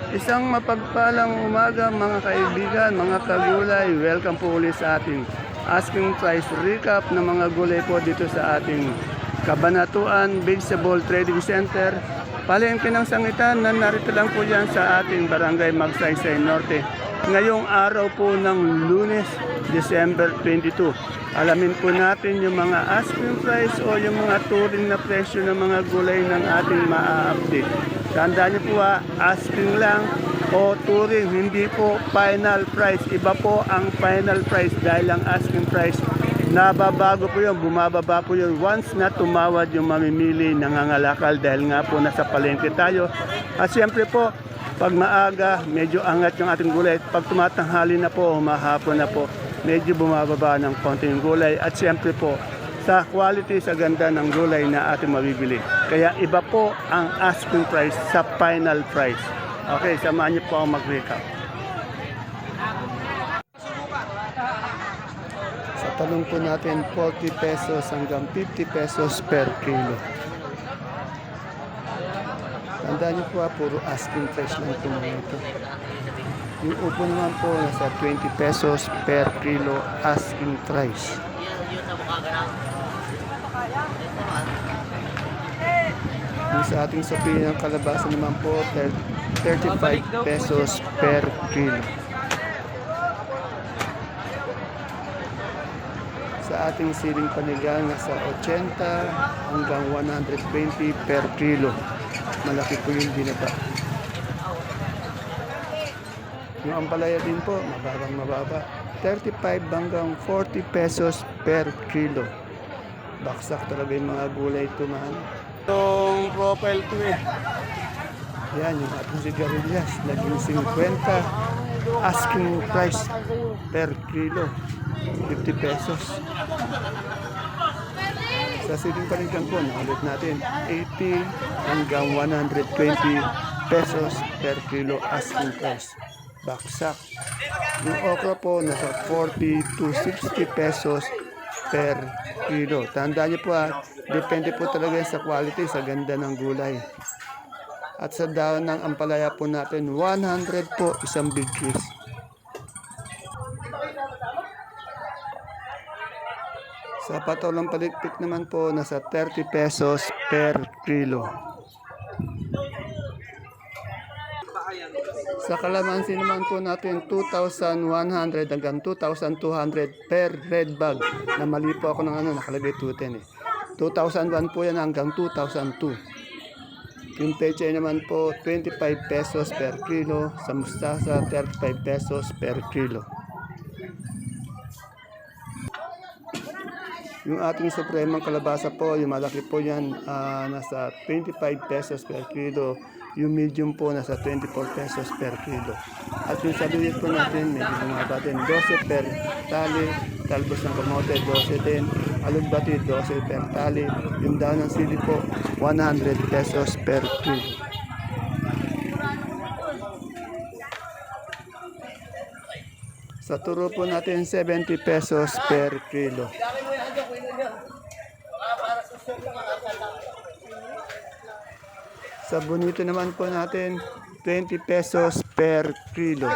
Isang mapagpalang umaga mga kaibigan, mga kagulay. Welcome po ulit sa ating asking price recap ng mga gulay po dito sa ating Kabanatuan Vegetable Trading Center. Palengke ng sangitan na narito lang po yan sa ating Barangay Magsaysay Norte. Ngayong araw po ng Lunes, December 22. Alamin po natin yung mga asking price o yung mga turing na presyo ng mga gulay ng ating maa-update. Tandaan niyo po asking lang o turing, hindi po final price. Iba po ang final price dahil ang asking price, nababago po yun, bumababa po yun once na tumawad yung mamimili nangangalakal dahil nga po nasa palengke tayo. At siyempre po, pag maaga, medyo angat yung ating gulay. Pag tumatanghali na po, mahapon na po, medyo bumababa ng konting gulay. At siyempre po, sa quality, sa ganda ng gulay na ating mabibili. Kaya iba po ang asking price sa final price. Okay, samahan niyo po ako mag-recap. Sa talong po natin, 40 pesos hanggang 50 pesos per kilo. Tandaan niyo po puro asking price lang po mga ito. Yung upo naman po, nasa 20 pesos per kilo asking price. Yung sa ating sabi ng kalabasa naman po, 35 pesos per kilo. Sa ating siling panigang, nasa 80 hanggang 120 per kilo. Malaki po yung binaba. Yung ampalaya din po, mababa. 35 hanggang 40 pesos per kilo. Baksak talaga yung mga gulay ito, man. Itong profile ko yan, yung ating sigarilyas, naging 50. Asking price per kilo, 50 pesos. Sa siling panigang po, naulit natin, 80 hanggang 120 pesos per kilo asking price. Baksak. Yung okra po, nasa 40 to 60 pesos per kilo. Tandaan niyo po depende po talaga sa quality, sa ganda ng gulay. At sa daon ng ampalaya po natin, 100 po isang big piece. Sa patolang palikpik naman po, nasa 30 pesos per kilo. Sa kalamansi naman po natin, 2,100 hanggang 2,200 per red bag. Na mali po ako ng nakalagay 210 eh. 2,001 po yan hanggang 2,002. Yung peche naman po, 25 pesos per kilo. Sa mustasa, 35 pesos per kilo. Yung ating supremang kalabasa po, yung malaki po yan, nasa 25 pesos per kilo. Yung medium po, nasa 24 pesos per kilo. At yung saluyot po natin, medyo bumaba din, 12 per tali. Talbos ng kamote, 12 din. Alugbati, 12 per tali. Yung daon ng sili po, 100 pesos per kilo. Sa turo po natin, 70 pesos per kilo. Sa bonito naman po natin, 20 pesos per kilo.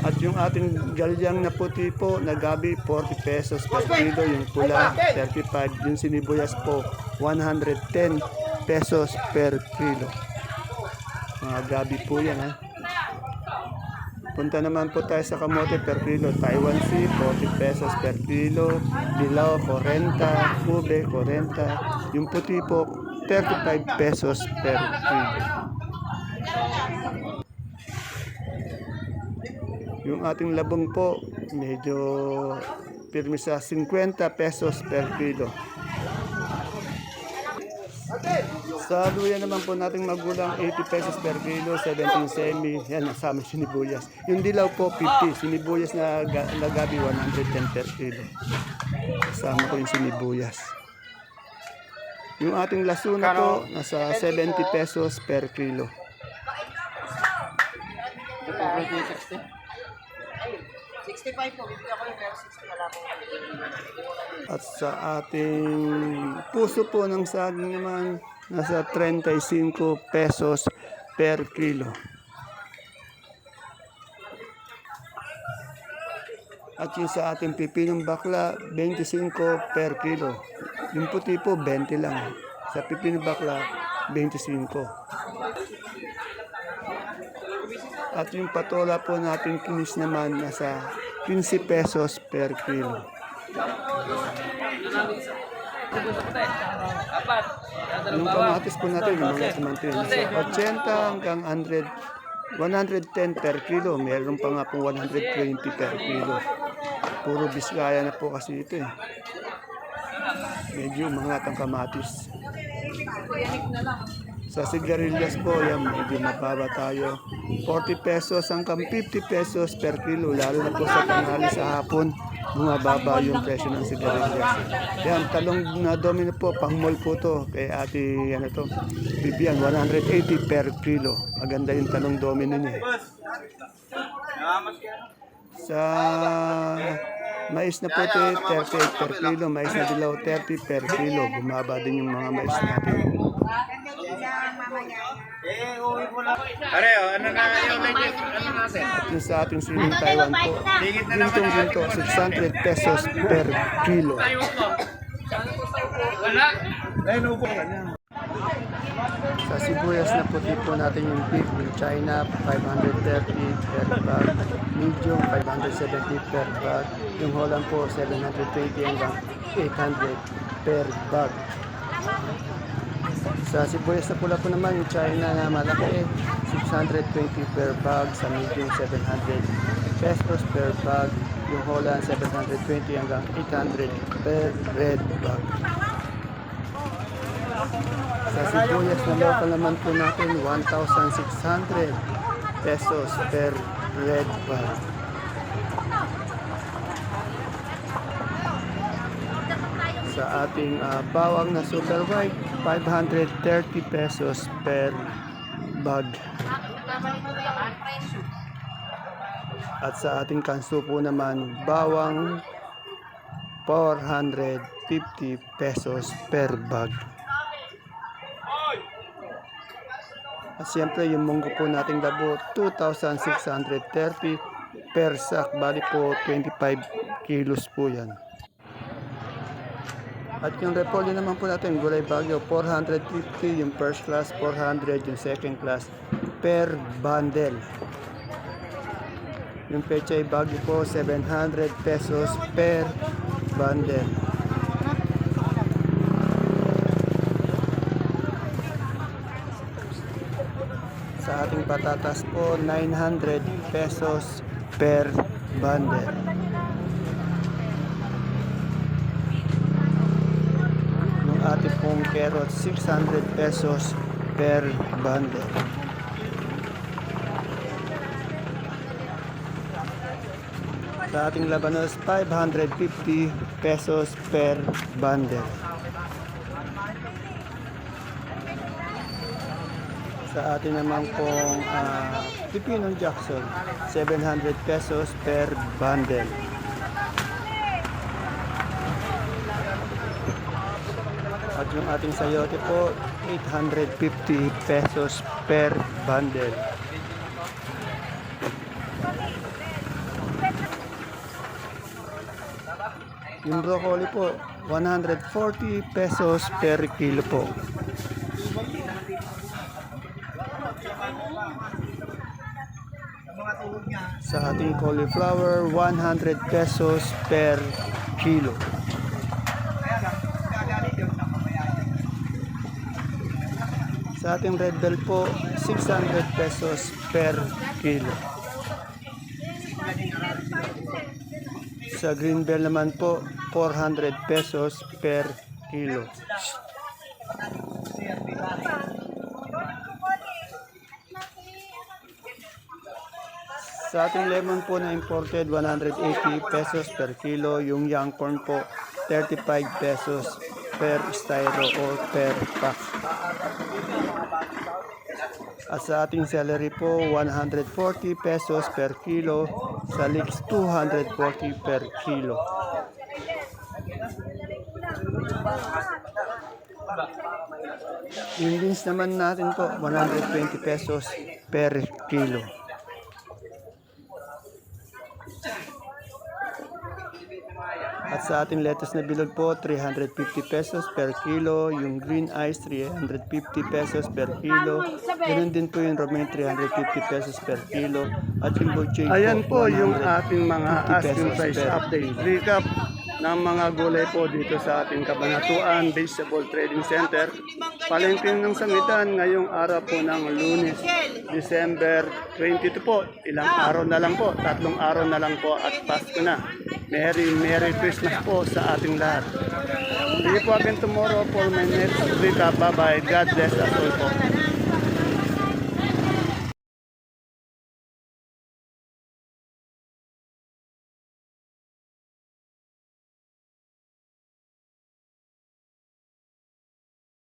At yung ating galyang na puti po, na gabi, 40 pesos per kilo. Yung pula, 35. Yung sinibuyas po, 110 pesos per kilo. Mga gabi po yan, ha. Punta naman po tayo sa kamote per kilo. Taiwan Sea, 40 pesos per kilo. Dilaw, 40. Ube, 40. Yung puti po, 35 pesos per kilo. Yung ating labong po, medyo pirmi sa 50 pesos per kilo. Sa luya naman po nating magulang, 80 pesos per kilo, 17 semi, yan, nasama sinibuyas. Yung dilaw po, 50, sinibuyas na gabi, 110 per kilo. Kasama ko yung sinibuyas. Yung ating lasuna po, nasa 70 pesos per kilo. 65 po, bibigyan ko yung pero 60 na lang po. At sa ating puso po ng saging naman, nasa 35 pesos per kilo. At yung sa ating pipinong bakla, 25 per kilo. Yung puti po, 20 lang. Sa pipinong bakla, 25. At yung patola po natin kinis naman, nasa 15 pesos per kilo. Yung kamatis po natin, yung mga samantin, sa 80 hanggang 110 per kilo. Meron pa nga po 120 per kilo. Puro Biskaya na po kasi ito eh. Medyo umangat ang kamatis. Sa sigarilyas po, yan, medyo mababa tayo. 40 pesos hanggang 50 pesos per kilo. Lalo na po sa tanghali sa hapon, bumababa yung presyo ng sigarilyas. Yan, talong na domino po, pang-mall po to. Kay ate, ano to, Bibian, 180 per kilo. Maganda yung talong domino niya. Sa mais na puti, 38 per kilo. Mais na dilaw, 30 per kilo. Bumaba din yung mga mais natin. Pareho, ano na yung legit? Ano natin? Yung sa ating siling Taiwan po, gintong-ginto, 600 pesos per kilo. Wala. Ayun, upo. Sa sibuyas na puti po natin yung big, yung China, 530 per bag. Medium, 570 per bag. Yung Holland po, 720 hanggang 800 per bag. Sa sibuyas na pula po naman, yung China na malaki, 620 per bag. Sa medium, 700 pesos per bag. Yung Holland, 720 hanggang 800 per red bag. Sa sibuyas na local naman po natin, 1,600 pesos per red bag. Sa ating bawang na super white, 530 pesos per bag. At sa ating kanso po naman, bawang 450 pesos per bag. At siyempre yung munggo po nating labo, 2,630 per sack. Bali po 25 kilos po yan. At yung repolyo naman po natin, gulay bagyo, 450 yung first class, 400 yung second class per bundle. Yung pechay bagyo po, 700 pesos per bundle. Sa ating patatas po, 900 pesos per bundle. Yung ating pong carrot, 600 pesos per bundle. Sa ating labanos, 550 pesos per bundle. Sa atin naman pong Pipinong Jackson, 700 pesos per bundle. At yung ating sayote po, 850 pesos per bundle. Yung broccoli po, 140 pesos per kilo po. Sa ating cauliflower, 100 pesos per kilo. Sa ating red bell po, 600 pesos per kilo. Sa green bell naman po, 400 pesos per kilo. Sa ating lemon po na imported, 180 pesos per kilo. Yung young corn po, 35 pesos per styro o per pack. At sa ating celery po, 140 pesos per kilo. Sa leeks, 240 per kilo. Yung beans naman natin po, 120 pesos per kilo. At sa ating lettuce na bilog po, 350 pesos per kilo. Yung green ice, 350 pesos per kilo. Ganun din po yung romaine, 350 pesos per kilo. At yung butchey po, Ayan po yung 150 ating mga asking pesos price per update. Recap ng mga gulay po dito sa ating Kabanatuan Vegetable Trading Center. Palengke ng sangitan ngayong araw po ng Lunes, December 22 po. Ilang araw na lang po, 3 araw na lang po at Pasko na. Merry Christmas po sa ating lahat. See you po again tomorrow for my next recap. Bye-bye. God bless us all po.